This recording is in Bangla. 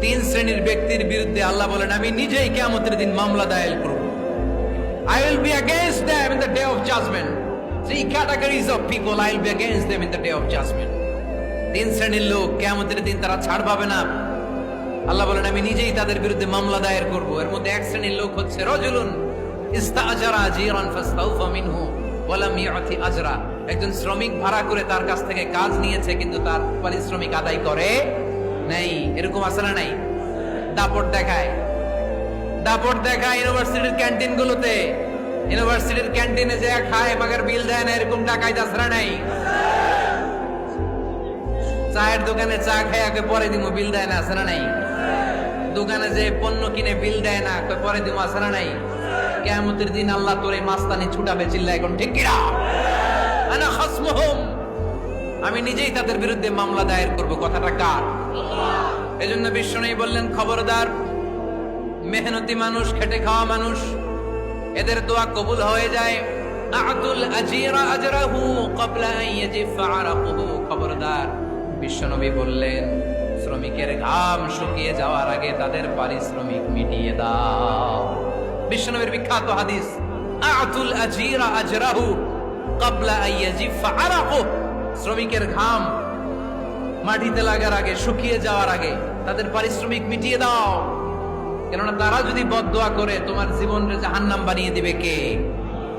তিন শ্রেণীর ব্যক্তির বিরুদ্ধে আল্লাহ বলেন আমি নিজেই কিয়ামতের দিন মামলা দায়ের করব। I will be against them in the day of judgment. Three categories of people I will be against them in the day of judgment. তিন শ্রেণীর লোক কিয়ামতের দিন তারা ছাড় পাবে না। আল্লাহ বলেন আমি নিজেই তাদের বিরুদ্ধে মামলা দায়ের করব। এর মধ্যে এক শ্রেণীর লোক হচ্ছে রাজুলুন ইস্তাআজারা জিরান ফাস্তাউফা মিনহু ওয়া লাম ইউতি আজরা। একজন শ্রমিক ভাড়া করে তার কাছ থেকে কাজ নিয়েছে কিন্তু তার পারিশ্রমিক আদায় করে নাই। এরকম আছে না নাই? দাপট দেখায় ইউনিভার্সিটির ক্যান্টিন গুলোতে। ইউনিভার্সিটির ক্যান্টিনে যে খায় মাগার বিল দেয় না, এরকম ডাকাইত আছে না নাই? চায়ের দোকানে চা খায় পরে দিমু বিল দেয় না, আছে না নাই? দোকানে যে পণ্য কিনে বিল দেয় না, পরে দিমু, আছে না নাই? কিয়ামতের দিন আল্লাহ তোরে মাস্তানি ছুটাবে, চিল্লা এখন ঠিক কিনা? আনা খাসমুহুম, আমি নিজেই তাদের বিরুদ্ধে মামলা দায়ের করব। কথাটা কার? এজন্য বিশ্বনবী বললেন খবরদার, মেহনতি মানুষ, খেটে খাওয়া মানুষ, এদের দোয়া কবুল হয়ে যায়। আতুল আজিরা আজরাহু ক্বাবলা আন ইয়াজিফা আরাকুহু। খবরদার, বিশ্বনবী বললেন শ্রমিকের ঘাম শুকিয়ে যাওয়ার আগে তাদের পারিশ্রমিক মিটিয়ে দাও। বিশ্বনবীর বিখ্যাত হাদিস, আতুল আজিরা আজরাহু ক্বাবলা আন ইয়াজিফা আরাকুহু। শ্রমিকের ঘাম মাটিতে লাগার আগে, শুকিয়ে যাওয়ার আগে তাদের পারিশ্রমিক মিটিয়ে দাও। কেননা তারা যদি বদদোয়া করে তোমার জীবনকে জাহান্নাম বানিয়ে দিবে কে?